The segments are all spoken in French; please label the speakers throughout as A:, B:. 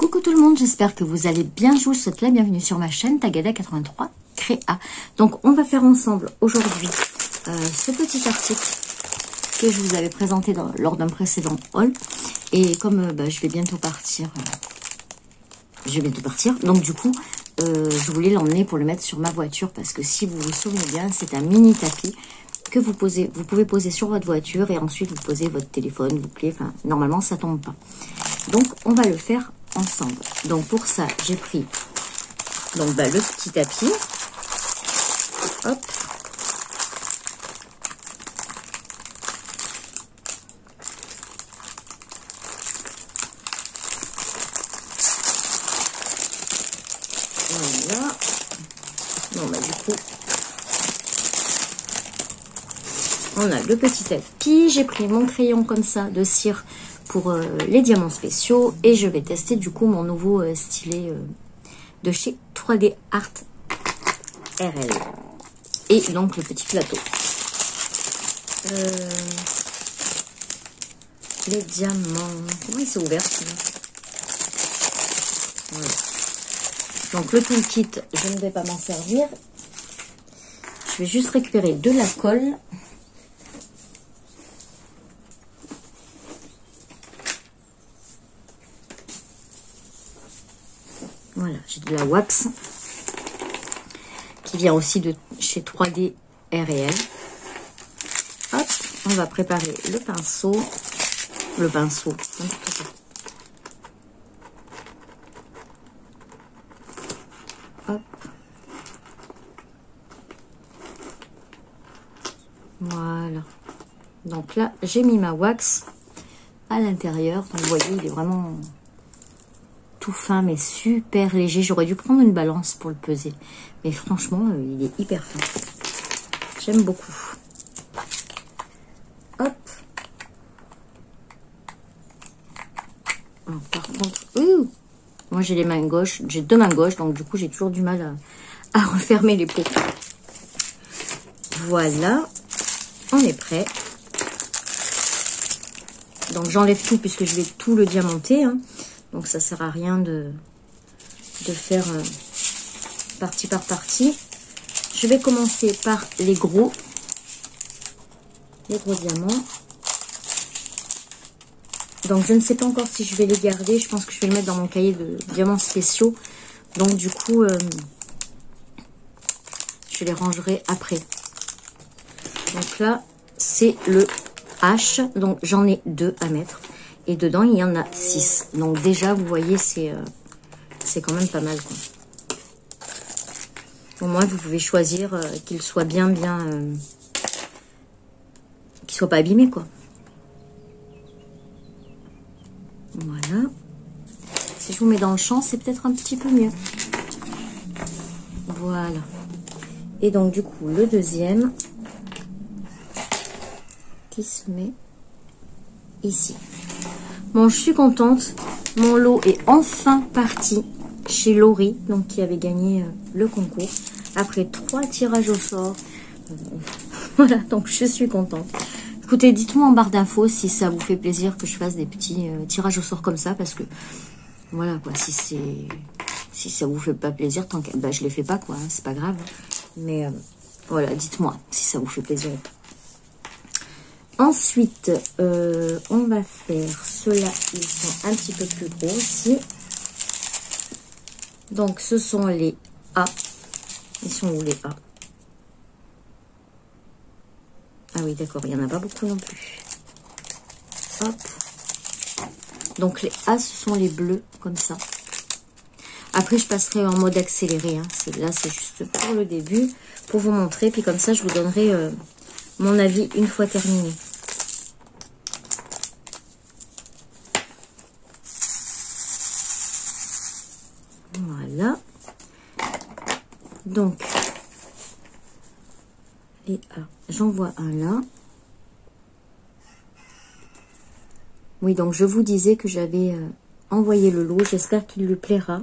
A: Coucou tout le monde, j'espère que vous allez bien. Je vous souhaite la bienvenue sur ma chaîne Tagada83 Créa. Donc on va faire ensemble aujourd'hui ce petit article que je vous avais présenté lors d'un précédent haul. Et comme je vais bientôt partir, donc du coup je voulais l'emmener pour le mettre sur ma voiture, parce que si vous vous souvenez bien, c'est un mini tapis que vous pouvez poser sur votre voiture et ensuite vous posez votre téléphone, vos clés, enfin normalement ça tombe pas. Donc on va le faire ensemble. Donc pour ça j'ai pris donc le petit tapis, hop, voilà. Bon du coup on a le petit tapis. J'ai pris mon crayon comme ça de cire pour les diamants spéciaux, et je vais tester du coup mon nouveau stylet de chez 3D Art RL, et donc le petit plateau. Les diamants, comment il s'est ouvert celui-là? Voilà. Donc le toolkit, je ne vais pas m'en servir, je vais juste récupérer de la colle. Voilà, j'ai de la wax qui vient aussi de chez 3D RL. Hop, on va préparer le pinceau. Hop. Voilà. Donc là, j'ai mis ma wax à l'intérieur. Donc vous voyez, il est vraiment tout fin mais super léger. J'aurais dû prendre une balance pour le peser, mais franchement il est hyper fin, j'aime beaucoup. Hop. Alors, par contre moi j'ai les mains gauches, j'ai deux mains gauches, donc du coup j'ai toujours du mal à refermer les pots. Voilà, on est prêt. Donc j'enlève tout puisque je vais tout le diamanter, hein. Donc ça sert à rien de faire partie par partie. Je vais commencer par les gros diamants. Donc je ne sais pas encore si je vais les garder. Je pense que je vais le mettre dans mon cahier de diamants spéciaux. Donc du coup, je les rangerai après. Donc là, c'est le H. Donc j'en ai 2 à mettre. Et dedans, il y en a 6. Donc déjà, vous voyez, c'est quand même pas mal, quoi. Au moins, vous pouvez choisir qu'il soit bien... qu'il soit pas abîmé, quoi. Voilà. Si je vous mets dans le champ, c'est peut-être un petit peu mieux. Voilà. Et donc, du coup, le deuxième qui se met ici. Bon, je suis contente. Mon lot est enfin parti chez Laurie, donc qui avait gagné le concours après 3 tirages au sort. Voilà, donc je suis contente. Écoutez, dites-moi en barre d'infos si ça vous fait plaisir que je fasse des petits tirages au sort comme ça, parce que voilà quoi, si ça vous fait pas plaisir, tant que je les fais pas, quoi, hein, c'est pas grave. Mais voilà, dites-moi si ça vous fait plaisir. Ensuite, on va faire ceux-là, ils sont un petit peu plus gros aussi. Donc, ce sont les A. Ils sont où les A? Ah oui, d'accord, il n'y en a pas beaucoup non plus. Hop. Donc, les A, ce sont les bleus, comme ça. Après, je passerai en mode accéléré, hein. Là, c'est juste pour le début, pour vous montrer. Puis comme ça, je vous donnerai mon avis une fois terminé. Voilà. Donc, les A, j'en vois un là. Oui, donc je vous disais que j'avais envoyé le lot. J'espère qu'il lui plaira.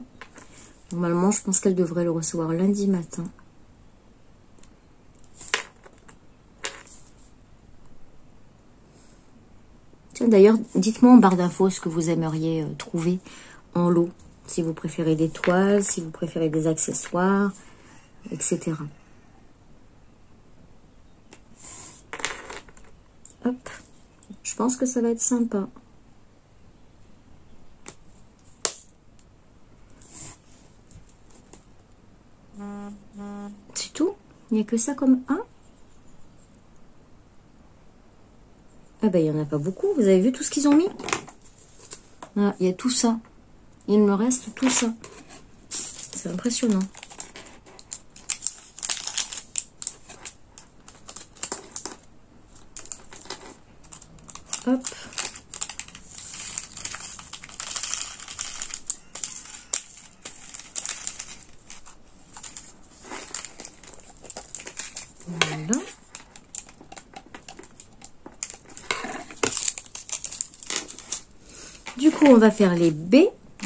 A: Normalement, je pense qu'elle devrait le recevoir lundi matin. Tiens, d'ailleurs, dites-moi en barre d'infos ce que vous aimeriez trouver en lot. Si vous préférez des toiles, si vous préférez des accessoires, etc. Hop, je pense que ça va être sympa. C'est tout? Il n'y a que ça comme un? Ah ben, il n'y en a pas beaucoup. Vous avez vu tout ce qu'ils ont mis? Ah, il y a tout ça. Il me reste tout ça. C'est impressionnant. Hop. Voilà. Du coup, on va faire les B.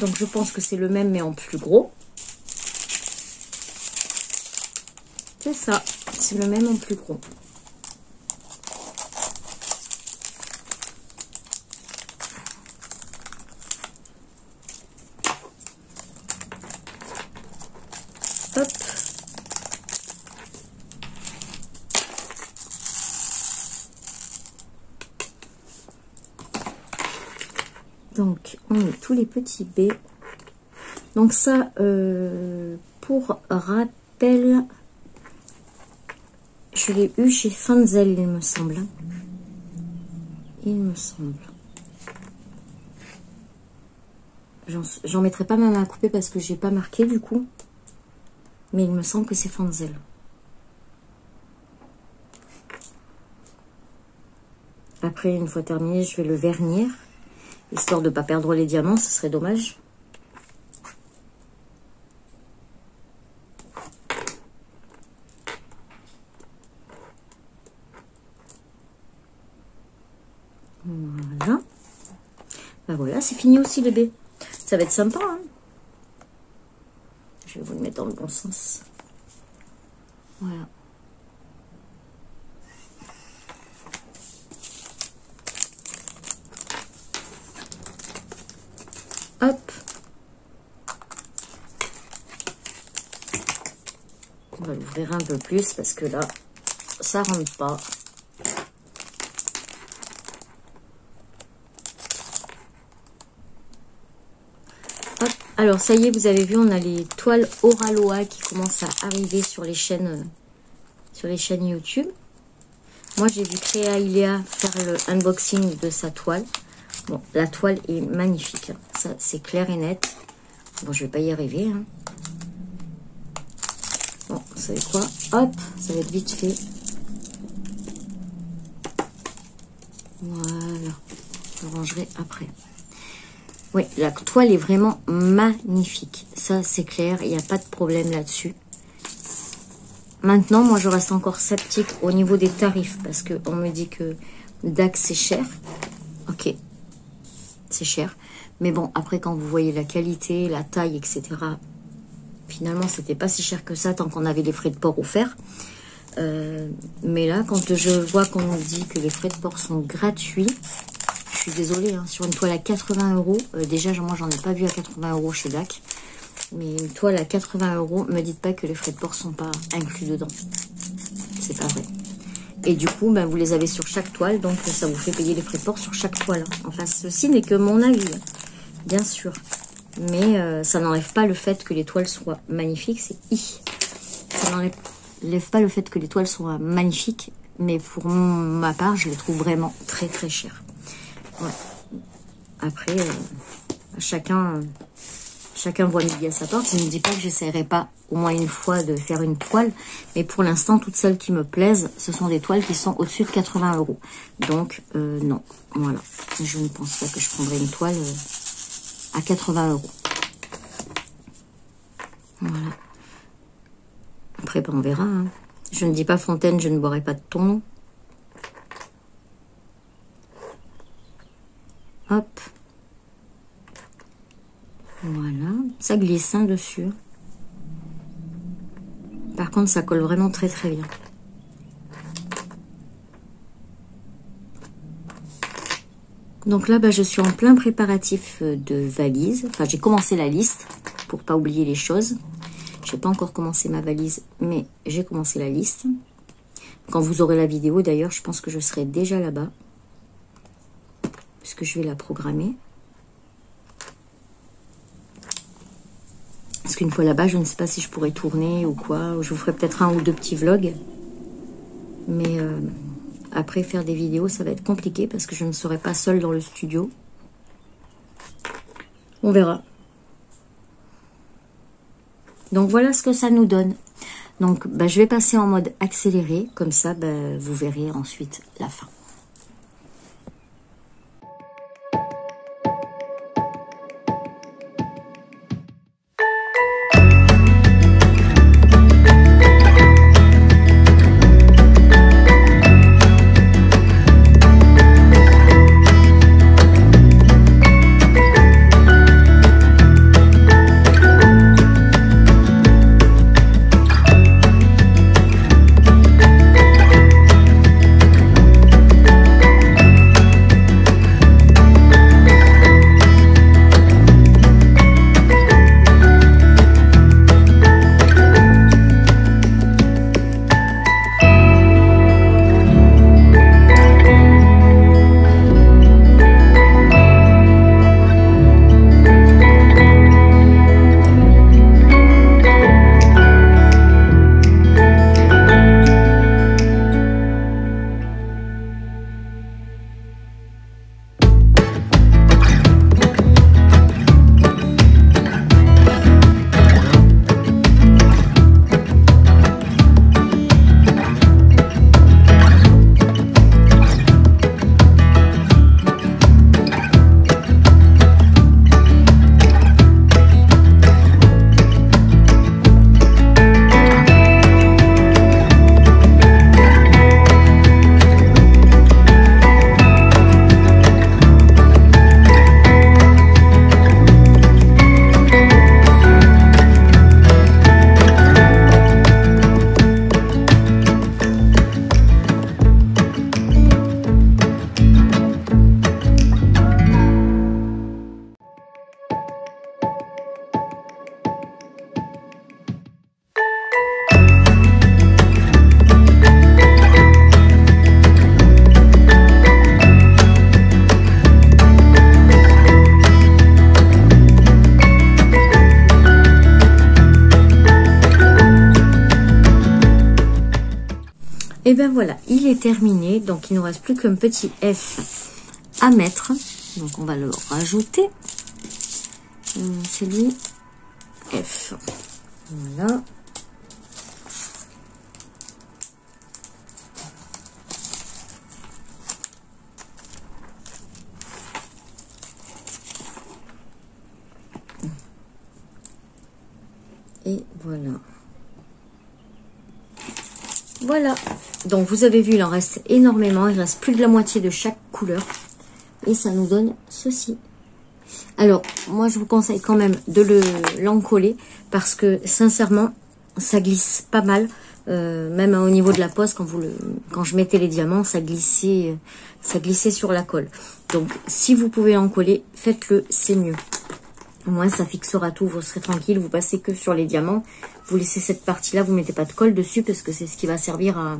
A: Donc, je pense que c'est le même, mais en plus gros. C'est ça. C'est le même en plus gros. Hop. Donc, on met tous les petits B. Donc ça, pour rappel, je l'ai eu chez Fanzel, il me semble. Il me semble. J'en mettrai pas ma main à couper parce que j'ai pas marqué du coup. Mais il me semble que c'est Fanzel. Après, une fois terminé, je vais le vernir. Histoire de ne pas perdre les diamants, ce serait dommage. Voilà. Ben voilà, c'est fini aussi le B. Ça va être sympa, hein. Je vais vous le mettre dans le bon sens. Voilà. Hop. On va l'ouvrir un peu plus parce que là, ça rentre pas. Hop. Alors, ça y est, vous avez vu, on a les toiles Oraloa qui commencent à arriver sur les chaînes YouTube. Moi, j'ai vu Créa Iléa faire le unboxing de sa toile. Bon, la toile est magnifique. Ça, c'est clair et net. Bon, je vais pas y arriver. Hein. Bon, vous savez quoi? Hop, ça va être vite fait. Voilà. Je rangerai après. Oui, la toile est vraiment magnifique. Ça, c'est clair. Il n'y a pas de problème là-dessus. Maintenant, moi, je reste encore sceptique au niveau des tarifs. Parce qu'on me dit que Dax, c'est cher. Ok. C'est cher. Mais bon, après, quand vous voyez la qualité, la taille, etc., finalement, c'était pas si cher que ça tant qu'on avait les frais de port offerts. Mais là, quand je vois qu'on nous dit que les frais de port sont gratuits, je suis désolée, hein, sur une toile à 80 €, déjà, moi, j'en ai pas vu à 80 € chez DAC. Mais une toile à 80 €, me dites pas que les frais de port sont pas inclus dedans. C'est pas vrai. Et du coup, ben, vous les avez sur chaque toile, donc ça vous fait payer les frais de port sur chaque toile. Enfin, ceci n'est que mon avis, bien sûr. Mais ça n'enlève pas le fait que les toiles soient magnifiques, c'est I. Ça n'enlève pas le fait que les toiles soient magnifiques, mais pour ma part, je les trouve vraiment très très chères. Ouais. Après, chacun voit midi à sa porte. Je ne dis pas que j'essaierai pas au moins une fois de faire une toile, mais pour l'instant, toutes celles qui me plaisent, ce sont des toiles qui sont au-dessus de 80 €. Donc, non, voilà. Je ne pense pas que je prendrai une toile à 80 €. Voilà. Après, ben, on verra. Hein. Je ne dis pas Fontaine, je ne boirai pas de ton nom. Hop. Voilà. Ça glisse hein, dessus. Par contre, ça colle vraiment très très bien. Donc là, je suis en plein préparatif de valise. Enfin, j'ai commencé la liste pour pas oublier les choses. Je n'ai pas encore commencé ma valise, mais j'ai commencé la liste. Quand vous aurez la vidéo, d'ailleurs, je pense que je serai déjà là-bas. Puisque je vais la programmer. Parce qu'une fois là-bas, je ne sais pas si je pourrai tourner ou quoi. Je vous ferai peut-être 1 ou 2 petits vlogs. Mais après, faire des vidéos, ça va être compliqué parce que je ne serai pas seule dans le studio. On verra. Donc, voilà ce que ça nous donne. Donc, je vais passer en mode accéléré. Comme ça, vous verrez ensuite la fin. Et ben voilà, il est terminé. Donc il ne nous reste plus qu'un petit F à mettre. Donc on va le rajouter. C'est lui F. Voilà. Et voilà. Voilà. Donc vous avez vu, il en reste énormément. Il reste plus de la moitié de chaque couleur. Et ça nous donne ceci. Alors, moi je vous conseille quand même de l'encoller. Parce que sincèrement, ça glisse pas mal. Même au niveau de la pose, quand je mettais les diamants, ça glissait sur la colle. Donc si vous pouvez l'encoller, faites-le, c'est mieux. Au moins, ça fixera tout, vous serez tranquille, vous passez que sur les diamants. Vous laissez cette partie-là, vous ne mettez pas de colle dessus parce que c'est ce qui va servir à,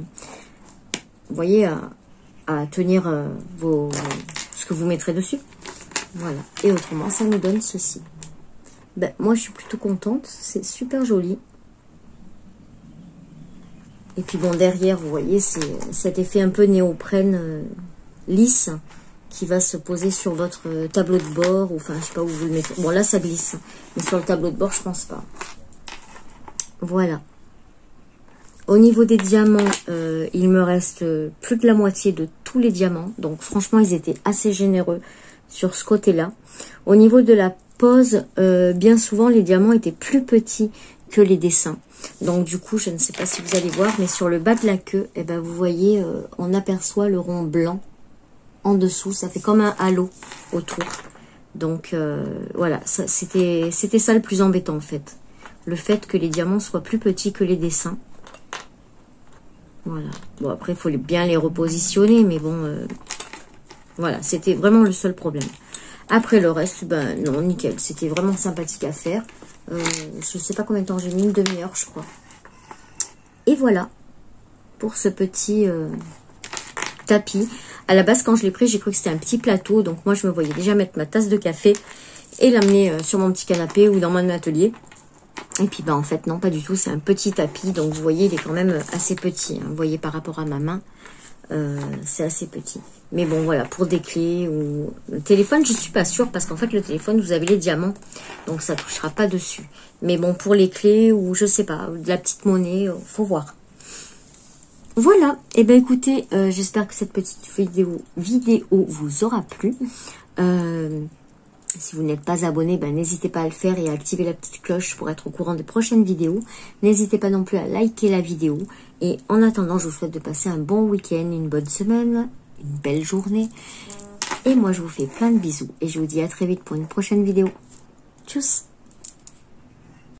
A: vous voyez, à tenir ce que vous mettrez dessus. Voilà. Et autrement, ça nous donne ceci. Ben, moi, je suis plutôt contente. C'est super joli. Et puis, bon, derrière, vous voyez, c'est cet effet un peu néoprène lisse qui va se poser sur votre tableau de bord, ou enfin, je sais pas où vous le mettez. Bon, là, ça glisse, mais sur le tableau de bord, je pense pas. Voilà. Au niveau des diamants, il me reste plus de la moitié de tous les diamants. Donc, franchement, ils étaient assez généreux sur ce côté-là. Au niveau de la pose, bien souvent, les diamants étaient plus petits que les dessins. Donc, du coup, je ne sais pas si vous allez voir, mais sur le bas de la queue, eh ben, vous voyez, on aperçoit le rond blanc en dessous, ça fait comme un halo autour. Donc voilà, c'était ça le plus embêtant en fait. Le fait que les diamants soient plus petits que les dessins. Voilà. Bon, après, il faut bien les repositionner, mais bon, Voilà, c'était vraiment le seul problème. Après le reste, ben non, nickel. C'était vraiment sympathique à faire. Je sais pas combien de temps j'ai mis, une demi-heure, je crois. Et voilà pour ce petit tapis. À la base, quand je l'ai pris, j'ai cru que c'était un petit plateau. Donc moi, je me voyais déjà mettre ma tasse de café et l'amener sur mon petit canapé ou dans mon atelier. Et puis, ben en fait, non, pas du tout. C'est un petit tapis. Donc, vous voyez, il est quand même assez petit. Hein. Vous voyez, par rapport à ma main, c'est assez petit. Mais bon, voilà, pour des clés ou... Le téléphone, je suis pas sûre parce qu'en fait, le téléphone, vous avez les diamants. Donc, ça touchera pas dessus. Mais bon, pour les clés ou je sais pas, de la petite monnaie, faut voir. Voilà. Et ben écoutez, j'espère que cette petite vidéo vous aura plu. Si vous n'êtes pas abonné, ben, n'hésitez pas à le faire et à activer la petite cloche pour être au courant des prochaines vidéos. N'hésitez pas non plus à liker la vidéo. Et en attendant, je vous souhaite de passer un bon week-end, une bonne semaine, une belle journée. Et moi, je vous fais plein de bisous. Et je vous dis à très vite pour une prochaine vidéo. Tchuss!